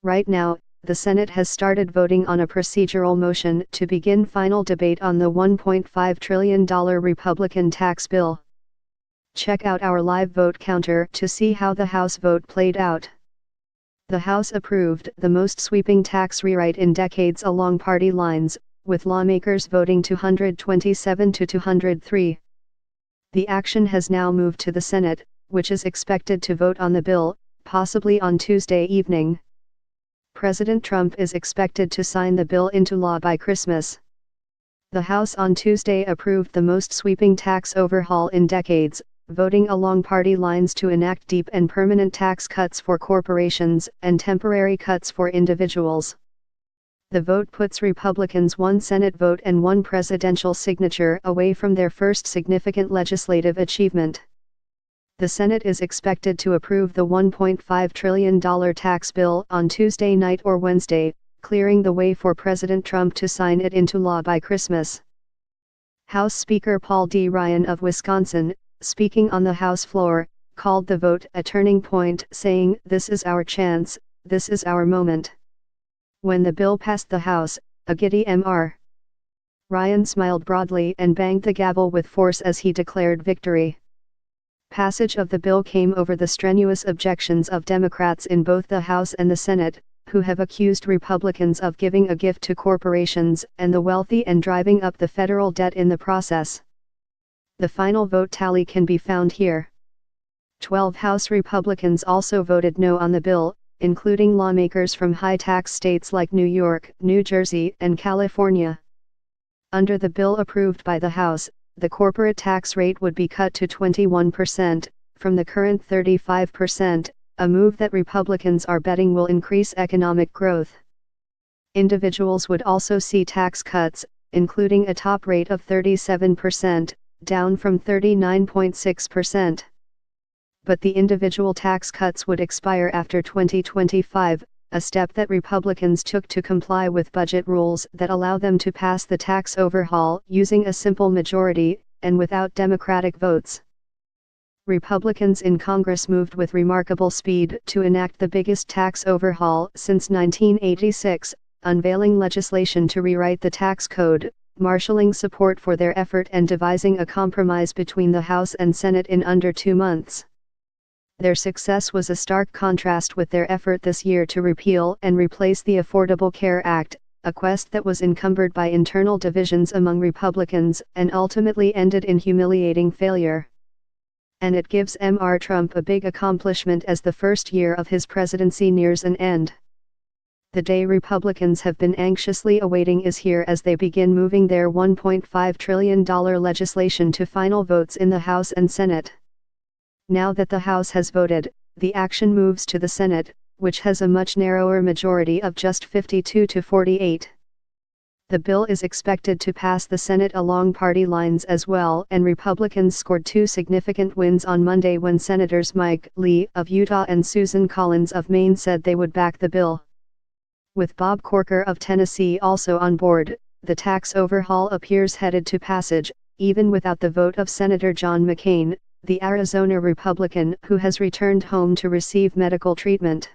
Right now, the Senate has started voting on a procedural motion to begin final debate on the $1.5 trillion Republican tax bill. Check out our live vote counter to see how the House vote played out. The House approved the most sweeping tax rewrite in decades along party lines, with lawmakers voting 227 to 203. The action has now moved to the Senate, which is expected to vote on the bill, possibly on Tuesday evening. President Trump is expected to sign the bill into law by Christmas. The House on Tuesday approved the most sweeping tax overhaul in decades, voting along party lines to enact deep and permanent tax cuts for corporations and temporary cuts for individuals. The vote puts Republicans one Senate vote and one presidential signature away from their first significant legislative achievement. The Senate is expected to approve the $1.5 trillion tax bill on Tuesday night or Wednesday, clearing the way for President Trump to sign it into law by Christmas. House Speaker Paul D. Ryan of Wisconsin, speaking on the House floor, called the vote a turning point, saying, "This is our chance, this is our moment." When the bill passed the House, a giddy Mr. Ryan smiled broadly and banged the gavel with force as he declared victory. Passage of the bill came over the strenuous objections of Democrats in both the House and the Senate, who have accused Republicans of giving a gift to corporations and the wealthy and driving up the federal debt in the process. The final vote tally can be found here. 12 House Republicans also voted no on the bill, including lawmakers from high-tax states like New York, New Jersey, and California. Under the bill approved by the House, the corporate tax rate would be cut to 21%, from the current 35%, a move that Republicans are betting will increase economic growth. Individuals would also see tax cuts, including a top rate of 37%, down from 39.6%. But the individual tax cuts would expire after 2025, a step that Republicans took to comply with budget rules that allow them to pass the tax overhaul using a simple majority, and without Democratic votes. Republicans in Congress moved with remarkable speed to enact the biggest tax overhaul since 1986, unveiling legislation to rewrite the tax code, marshalling support for their effort and devising a compromise between the House and Senate in under 2 months. Their success was a stark contrast with their effort this year to repeal and replace the Affordable Care Act, a quest that was encumbered by internal divisions among Republicans and ultimately ended in humiliating failure. And it gives Mr. Trump a big accomplishment as the first year of his presidency nears an end. The day Republicans have been anxiously awaiting is here as they begin moving their $1.5 trillion legislation to final votes in the House and Senate. Now that the House has voted, the action moves to the Senate, which has a much narrower majority of just 52 to 48. The bill is expected to pass the Senate along party lines as well, and Republicans scored 2 significant wins on Monday when Senators Mike Lee of Utah and Susan Collins of Maine said they would back the bill. With Bob Corker of Tennessee also on board, the tax overhaul appears headed to passage, even without the vote of Senator John McCain, the Arizona Republican who has returned home to receive medical treatment.